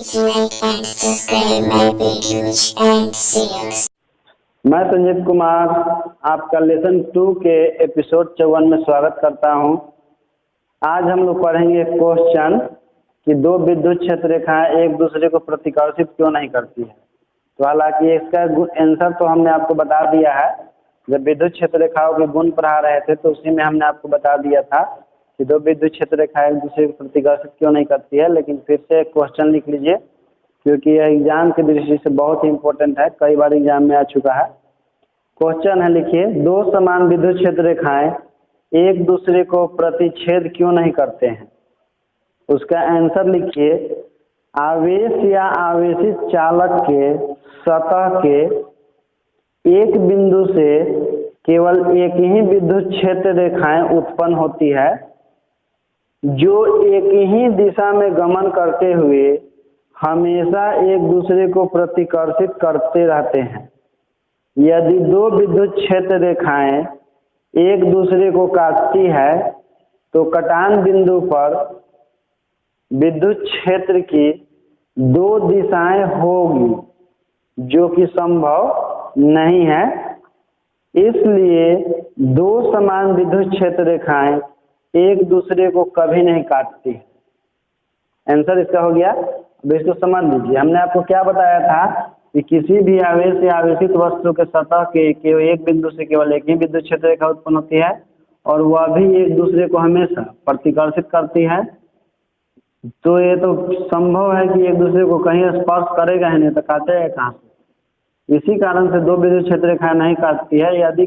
Please like and subscribe my videos and see us. मैं संजीव कुमार आपका lesson 2 के episode 54 में स्वागत करता हूं। आज हम लोग पढ़ेंगे क्वेश्चन कि दो विद्युत क्षेत्र रेखाएं एक दूसरे को प्रतिकर्षित क्यों नहीं करती है। तो हालांकि इसका आंसर तो हमने आपको बता दिया है। जब विद्युत क्षेत्र रेखाओं के गुण पढ़ा रहे थे तो उसी में हमने आपको बता दिया था कि दो विद्युत क्षेत्र रेखाएं एक दूसरे को प्रतिकर्षित क्यों नहीं करती है। लेकिन फिर से एक क्वेश्चन लिख लीजिए क्योंकि यह एग्जाम की दृष्टि से बहुत ही इंपॉर्टेंट है, कई बार एग्जाम में आ चुका है। क्वेश्चन है, लिखिए, दो समान विद्युत क्षेत्र रेखाएं एक दूसरे को प्रतिच्छेद क्यों नहीं करते हैं। उसका आंसर लिखिए, आवेश या आवेशित चालक के सतह के एक बिंदु से केवल एक ही विद्युत क्षेत्र रेखाएं उत्पन्न होती है जो एक ही दिशा में गमन करते हुए हमेशा एक दूसरे को प्रतिकर्षित करते रहते हैं। यदि दो विद्युत क्षेत्र रेखाएं एक दूसरे को काटती है तो कटान बिंदु पर विद्युत क्षेत्र की दो दिशाएं होगी जो कि संभव नहीं है। इसलिए दो समान विद्युत क्षेत्र रेखाएं एक दूसरे को कभी नहीं काटती। आंसर इसका हो गया। अब इसको समझ लीजिए, हमने आपको क्या बताया था कि किसी भी आवेश या आवेशित वस्तु के सतह के एक बिंदु से केवल एक ही विद्युत क्षेत्र रेखा उत्पन्न होती है और वह भी एक दूसरे को हमेशा प्रतिकर्षित करती है। तो ये तो संभव है कि एक दूसरे को कहीं स्पर्श करेगा ही नहीं, तो काटेगा कहाँ से। इसी कारण से दो विद्युत क्षेत्र रेखाएं नहीं काटती है। यदि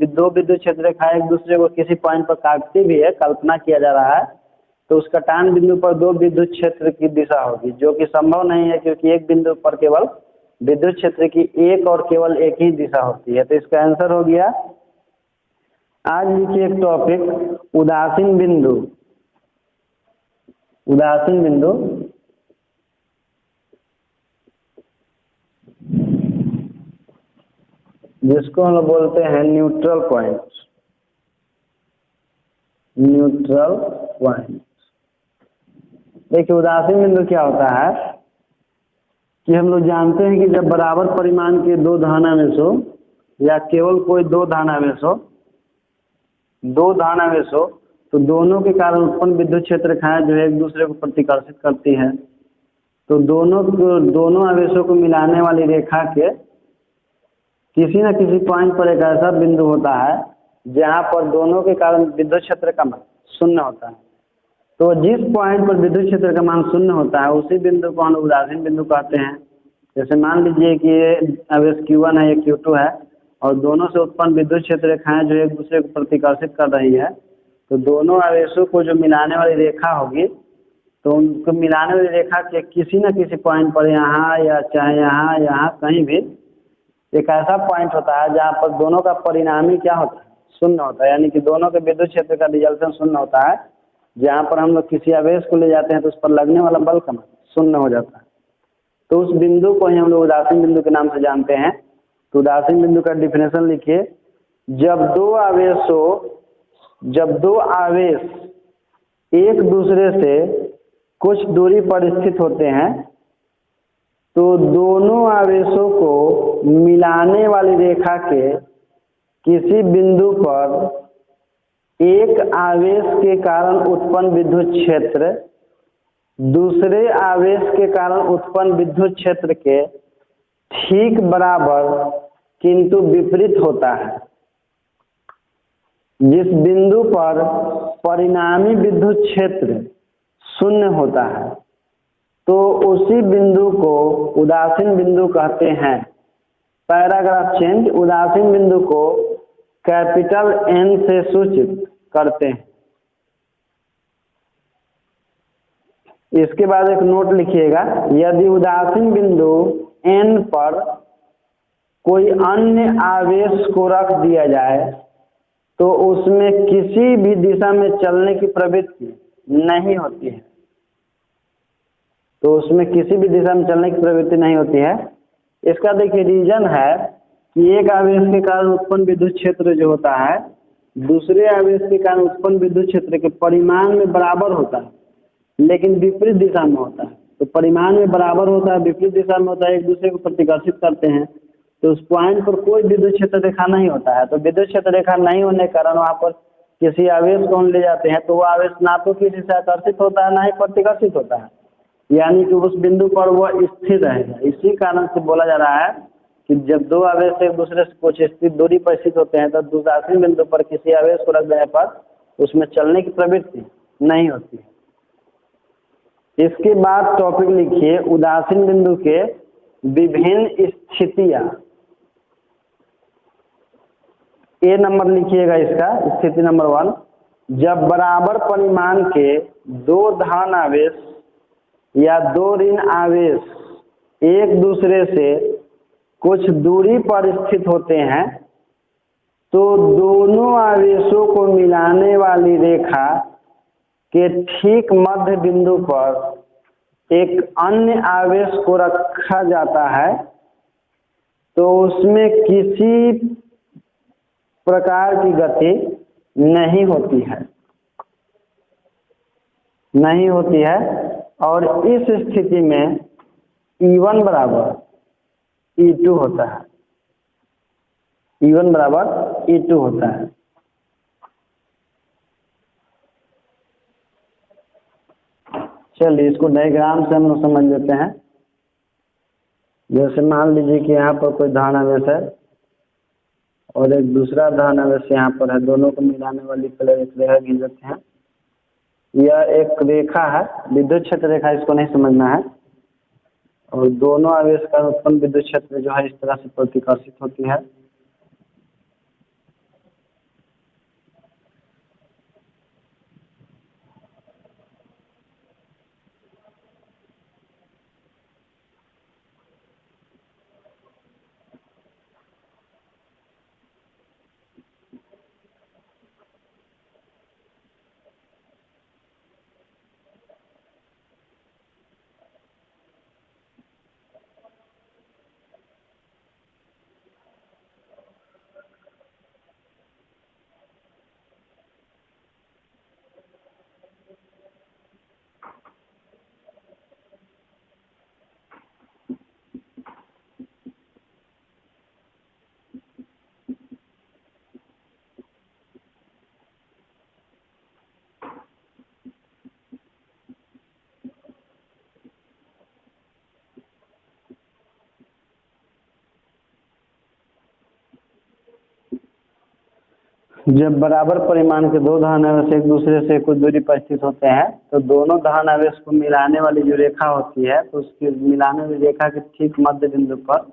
दो विद्युत क्षेत्र रेखाएं एक दूसरे को किसी पॉइंट पर काटती भी है, कल्पना किया जा रहा है, तो उस कटान बिंदु पर दो विद्युत क्षेत्र की दिशा होगी जो कि संभव नहीं है क्योंकि एक बिंदु पर केवल विद्युत क्षेत्र की एक और केवल एक ही दिशा होती है। तो इसका आंसर हो गया। आज लिखिए एक टॉपिक, उदासीन बिंदु। उदासीन बिंदु जिसको हम लोग बोलते हैं न्यूट्रल पॉइंट। न्यूट्रल पॉइंट, देखिए उदासीन बिंदु क्या होता है कि हम लोग जानते हैं कि जब बराबर परिमाण के दो धनावेश हो या केवल कोई दो धनावेश हो तो दोनों के कारण उत्पन्न विद्युत क्षेत्र रेखाएं जो है एक दूसरे को प्रतिकर्षित करती है। तो दोनों आवेशों को मिलाने वाली रेखा के किसी न किसी पॉइंट पर एक ऐसा बिंदु होता है जहां पर दोनों के कारण विद्युत क्षेत्र का मान शून्य होता है। तो जिस पॉइंट पर विद्युत क्षेत्र का मान शून्य होता है उसी बिंदु को हम उदासीन बिंदु कहते हैं। जैसे मान लीजिए कि ये आवेश Q1 है, ये Q2 है और दोनों से उत्पन्न विद्युत क्षेत्र रेखाएं जो एक दूसरे को प्रतिकर्षित कर रही है, तो दोनों आवेशों को जो मिलाने वाली रेखा होगी तो उनको मिलाने वाली रेखा के किसी न किसी पॉइंट पर, यहाँ या चाहे यहाँ कहीं भी एक ऐसा पॉइंट होता है जहाँ पर दोनों का परिणामी क्या होता है, शून्य होता है। यानी कि दोनों के विद्युत क्षेत्र का रिजल्टेंट शून्य होता है। जहाँ पर हम लोग किसी आवेश को ले जाते हैं तो उस पर लगने वाला बल का मान शून्य हो जाता है। तो उस बिंदु को ही हम लोग उदासीन बिंदु के नाम से जानते हैं। तो उदासीन बिंदु का डिफिनेशन लिखिए, जब दो आवेश एक दूसरे से कुछ दूरी पर स्थित होते हैं तो दोनों आवेशों को मिलाने वाली रेखा के किसी बिंदु पर एक आवेश के कारण उत्पन्न विद्युत क्षेत्र दूसरे आवेश के कारण उत्पन्न विद्युत क्षेत्र के ठीक बराबर किंतु विपरीत होता है। जिस बिंदु पर परिणामी विद्युत क्षेत्र शून्य होता है तो उसी बिंदु को उदासीन बिंदु कहते हैं। पैराग्राफ चेंज, उदासीन बिंदु को कैपिटल N से सूचित करते हैं। इसके बाद एक नोट लिखिएगा, यदि उदासीन बिंदु N पर कोई अन्य आवेश को रख दिया जाए तो उसमें किसी भी दिशा में चलने की प्रवृत्ति नहीं होती है। तो उसमें किसी भी दिशा में चलने की प्रवृत्ति नहीं होती है। इसका देखिए रीजन है कि एक आवेश के कारण उत्पन्न विद्युत क्षेत्र जो होता है दूसरे आवेश के कारण उत्पन्न विद्युत क्षेत्र के परिमाण में बराबर होता है लेकिन विपरीत दिशा में होता है। तो परिमाण में बराबर होता है, विपरीत दिशा में होता है, एक दूसरे को प्रतिकर्षित करते हैं, तो उस पॉइंट पर कोई विद्युत क्षेत्र रेखा नहीं होता है। तो विद्युत क्षेत्र रेखा नहीं होने के कारण वहाँ पर किसी आवेश को हम ले जाते हैं तो वो आवेश ना तो किसी से आकर्षित होता है ना ही प्रतिकर्षित होता है, यानी कि उस बिंदु पर वह स्थिर रहेगा। इसी कारण से बोला जा रहा है कि जब दो आवेश एक दूसरे से कुछ स्थिर दूरी पर स्थित होते हैं तो उदासीन बिंदु पर किसी आवेश को रख देने पर उसमें चलने की प्रवृत्ति नहीं होती है। इसके बाद टॉपिक लिखिए उदासीन बिंदु के विभिन्न स्थितियां। ए नंबर लिखिएगा इसका, स्थिति नंबर 1, जब बराबर परिमाण के दो धन आवेश या दो ऋण आवेश एक दूसरे से कुछ दूरी पर स्थित होते हैं तो दोनों आवेशों को मिलाने वाली रेखा के ठीक मध्य बिंदु पर एक अन्य आवेश को रखा जाता है तो उसमें किसी प्रकार की गति नहीं होती है और इस स्थिति में E1 बराबर E2 होता है। E1 बराबर E2 होता है। चलिए इसको डायग्राम से हम लोग समझ लेते हैं। जैसे मान लीजिए कि यहाँ पर कोई धन आवेश है और एक दूसरा धन आवेश यहाँ पर है, दोनों को मिलाने वाली पहले एक रेखा खींच लेते हैं। यह एक रेखा है, विद्युत क्षेत्र रेखा, इसको नहीं समझना है। और दोनों आवेश का उत्पन्न विद्युत क्षेत्र जो है इस तरह से प्रतिकर्षित होती है। जब बराबर परिमाण के दो धन आवेश एक दूसरे से कुछ दूरी पर स्थित होते हैं तो दोनों धन आवेश को मिलाने वाली जो रेखा होती है तो उसकी मिलाने वाली रेखा के ठीक मध्य बिंदु पर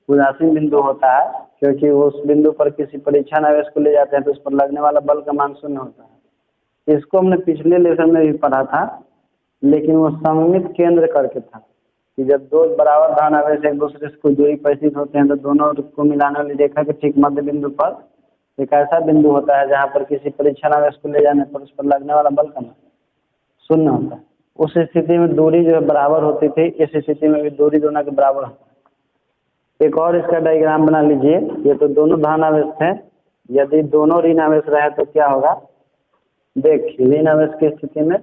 उदासीन बिंदु होता है, क्योंकि उस बिंदु पर किसी परीक्षण आवेश को ले जाते हैं तो उस पर लगने वाला बल का मान शून्य होता है। इसको हमने पिछले लेसन में भी पढ़ा था, लेकिन वो सममित केंद्र करके था कि जब दो बराबर धन आवेश एक दूसरे से कुछ दूरी पर स्थित होते हैं तो दोनों को मिलाने वाली रेखा के ठीक मध्य बिंदु पर एक ऐसा बिंदु होता है जहाँ पर किसी परीक्षण आवेश को ले जाने पर उस पर लगने वाला बल का मान शून्य होता है। उस स्थिति में दूरी जो है बराबर होती थी, इस स्थिति में भी दूरी दोनों के बराबर होता है। एक और इसका डायग्राम बना लीजिए। ये तो दोनों धन आवेश थे, यदि दोनों ऋण आवेश रहे तो क्या होगा। देखिए ऋण आवेश की स्थिति में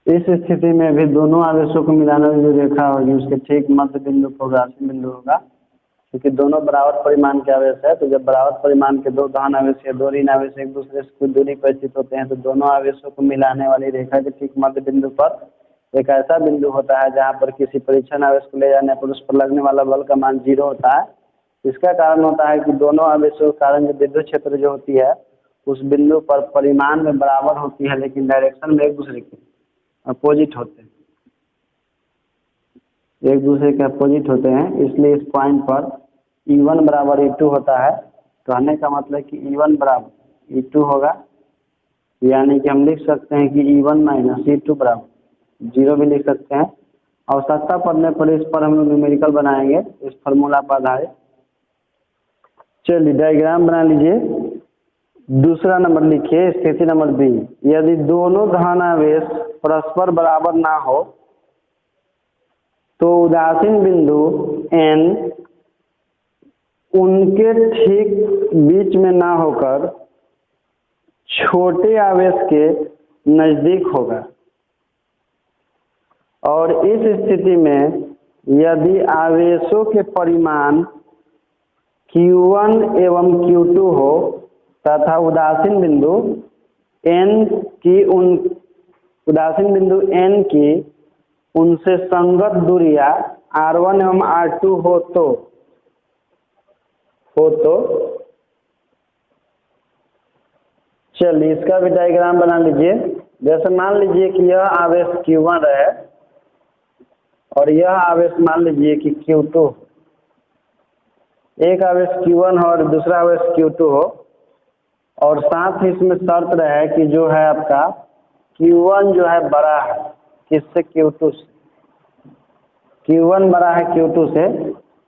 इस स्थिति में भी दोनों आवेशों को मिलाने वाली जो रेखा होगी उसके ठीक मध्य बिंदु पर उदासीन बिंदु होगा, क्योंकि दोनों बराबर परिमाण के आवेश है। तो जब बराबर परिमाण के दो धन आवेश या दो ऋण आवेश एक दूसरे से कुछ दूरी पर स्थित होते हैं तो दोनों आवेशों को मिलाने वाली रेखा के ठीक मध्य बिंदु पर एक ऐसा बिंदु होता है जहाँ पर किसी परीक्षण आवेश को ले जाने पर उस पर लगने वाला बल का मान 0 होता है। इसका कारण होता है कि दोनों आवेशों के कारण जो विद्युत क्षेत्र जो होती है उस बिंदु पर परिमाण में बराबर होती है लेकिन डायरेक्शन में एक दूसरे के अपोजिट होते हैं, एक दूसरे के अपोजिट होते हैं। इसलिए इस पॉइंट पर E1 बराबर E2 होता है। कहने का मतलब कि E1 बराबर E2 होगा, यानी कि हम लिख सकते हैं कि E1 माइनस E2 बराबर 0 भी लिख सकते हैं। आवश्यकता पड़ने पर इस पर हम लोग न्यूमेरिकल बनाएंगे इस फार्मूला पर आधारित। चलिए डायग्राम बना लीजिए। दूसरा नंबर लिखिए, स्थिति नंबर बी, यदि दोनों धनावेश परस्पर बराबर ना हो तो उदासीन बिंदु n उनके ठीक बीच में ना होकर छोटे आवेश के नजदीक होगा। और इस स्थिति में यदि आवेशों के परिमाण Q1 एवं Q2 हो तथा उदासीन बिंदु N की उनसे संगत दूरियां R1 एवं R2 हो तो चलिए इसका भी डायग्राम बना लीजिए। जैसे मान लीजिए कि यह आवेश Q1 है और यह आवेश मान लीजिए कि Q2, एक आवेश Q1 हो और दूसरा आवेश Q2 हो, और साथ ही इसमें शर्त रहे कि जो है आपका Q1 जो है बड़ा है किससे, Q2 से। Q1 बड़ा है Q2 से,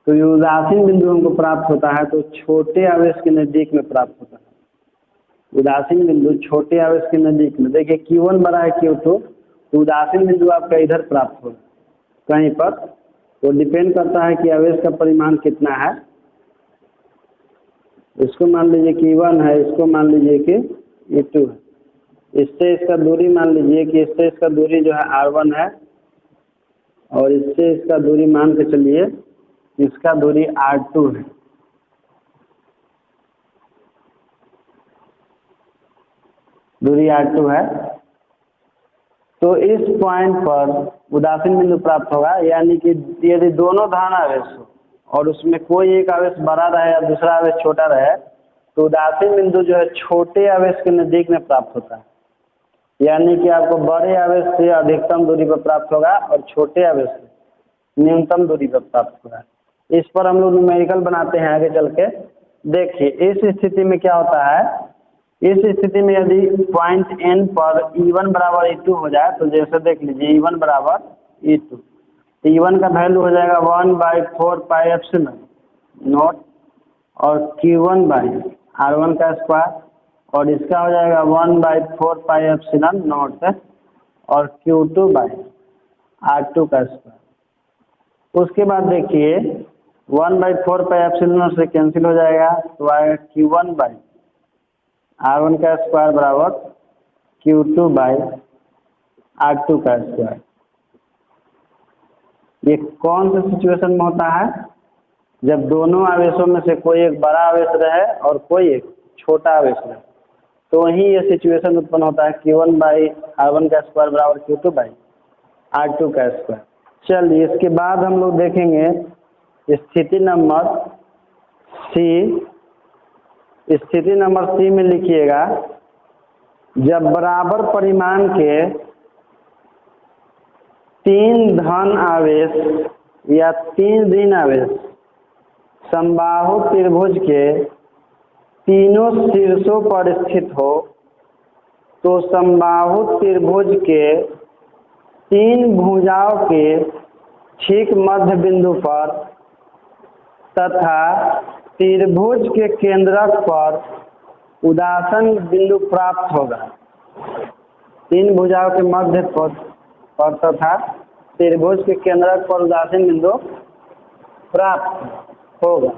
तो ये उदासीन बिंदु हमको प्राप्त होता है तो छोटे आवेश के नजदीक में प्राप्त होता है। उदासीन बिंदु छोटे आवेश के नजदीक में, देखिए Q1 बड़ा है Q2, तो उदासीन बिंदु आपका इधर प्राप्त होगा कहीं पर। तो डिपेंड करता है कि आवेश का परिमाण कितना है। इसको मान लीजिए कि E1 है, इसको मान लीजिए कि E2 है। इससे इसका दूरी मान लीजिए कि इससे इसका दूरी जो है R1 है और इससे इसका दूरी मान के चलिए इसका दूरी R2 है। दूरी R2 है, तो इस पॉइंट पर उदासीन बिंदु प्राप्त होगा। यानी कि यदि दोनों धनावेश हो और उसमें कोई एक आवेश बड़ा रहे या दूसरा आवेश छोटा रहे तो उदासीन बिंदु जो है छोटे आवेश के नजदीक में प्राप्त होता है। यानी कि आपको बड़े आवेश से अधिकतम दूरी पर प्राप्त होगा और छोटे आवेश से न्यूनतम दूरी पर प्राप्त होगा। इस पर हम लोग न्यूमेरिकल बनाते हैं आगे चल के। देखिए इस स्थिति में क्या होता है, इस स्थिति में यदि पॉइंट N पर E1 बराबर E2 हो जाए तो जैसे देख लीजिए E1 बराबर E2, E1 का वैल्यू हो जाएगा 1/4 पाई एप्सिलॉन नॉट और Q1 बाई R1 का स्क्वायर, और इसका हो जाएगा 1/4 पाई एप्सिलॉन नॉट और Q2 बाई R2 का स्क्वायर। उसके बाद देखिए 1/4 पाई एप्सिलॉन नॉट से कैंसिल हो जाएगा तो आएगा Q1 बाई R1 का स्क्वायर बराबर Q2 बाई R2 का स्क्वायर। ये कौन सा सिचुएशन में होता है, जब दोनों आवेशों में से कोई एक बड़ा आवेश रहे और कोई एक छोटा आवेश रहे, तो ही ये सिचुएशन उत्पन्न होता है Q1 बाई R1 का स्क्वायर बराबर Q2 बाई R2 का स्क्वायर। चलिए इसके बाद हम लोग देखेंगे स्थिति नंबर सी। स्थिति नंबर सी में लिखिएगा, जब बराबर परिमाण के 3 धन आवेश या 3 ऋण आवेश समबाहु त्रिभुज के तीनों शीर्षों पर स्थित हो तो समबाहु त्रिभुज के 3 भुजाओं के ठीक मध्य बिंदु पर तथा त्रिभुज के केंद्रक पर उदासीन बिंदु प्राप्त होगा। 3 भुजाओं के मध्य पर तथा त्रिभुज के केंद्रक पर उदासीन बिंदु प्राप्त होगा।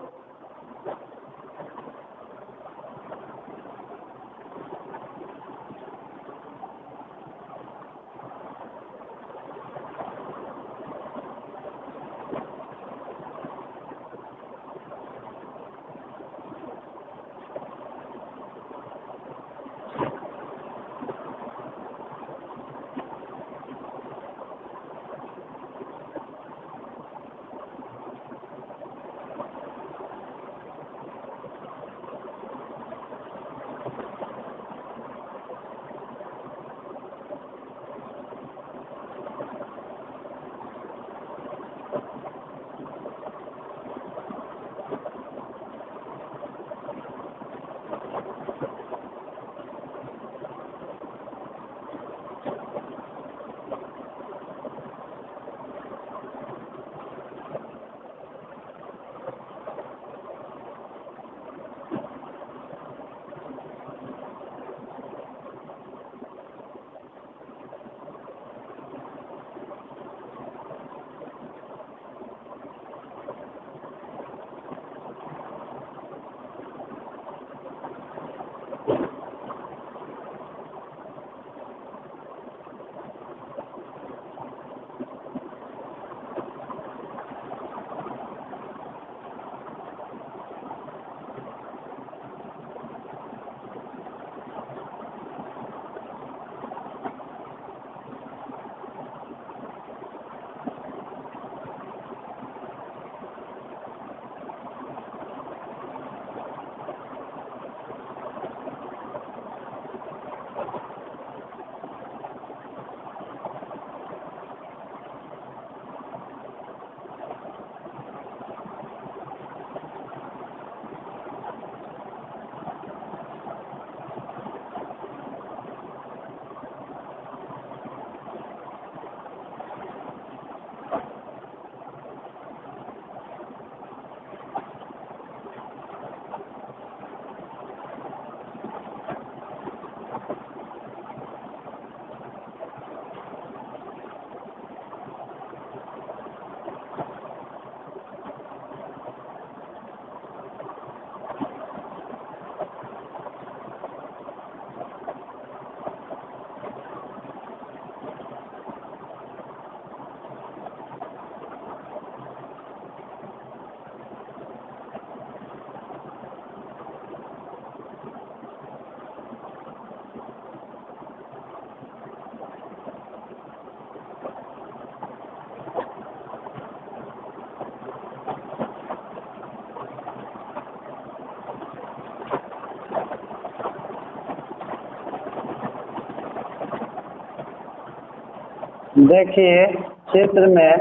देखिए चित्र में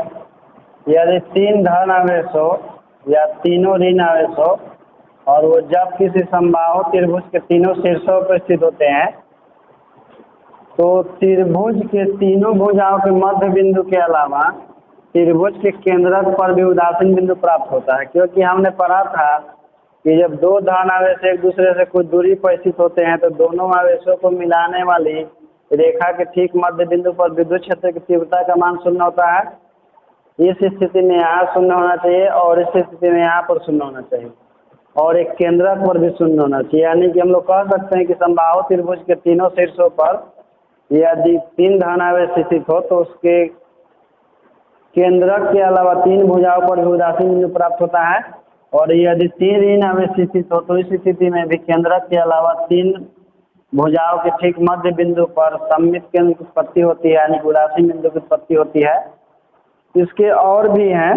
यदि 3 धन आवेश हो या तीनों ऋण आवेश हो और वो जब किसी समबाहु त्रिभुज के तीनों शीर्षों पर स्थित होते हैं तो त्रिभुज के तीनों भुजाओं के मध्य बिंदु के अलावा त्रिभुज के केंद्रक पर भी उदासीन बिंदु प्राप्त होता है, क्योंकि हमने पढ़ा था कि जब 2 धन आवेश एक दूसरे से कुछ दूरी पर स्थित होते हैं तो दोनों आवेशों को मिलाने वाली रेखा के ठीक मध्य बिंदु पर विद्युत क्षेत्र की तीव्रता का मान 0 होता है। इस स्थिति में यहाँ 0 होना चाहिए और इस स्थिति में यहाँ पर 0 होना चाहिए और एक केंद्रक पर भी 0 होना चाहिए। यानी कि हम लोग कह सकते हैं कि समबाहु त्रिभुज के तीनों शीर्षों पर यदि 3 धन आवेश स्थित हो तो उसके केंद्रक के अलावा 3 भुजाओं पर भी उदासीन बिंदु प्राप्त होता है और यदि 3 ऋण आवेश स्थित हो तो इस स्थिति में भी केंद्रक के अलावा 3 भुजाओं के ठीक मध्य बिंदु पर सममित केंद्र की उत्पत्ति होती है, यानी उदासीन बिंदु की उत्पत्ति होती है। इसके और भी हैं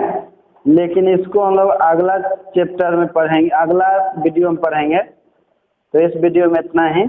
लेकिन इसको हम लोग अगला चैप्टर में पढ़ेंगे, अगला वीडियो में पढ़ेंगे। तो इस वीडियो में इतना ही।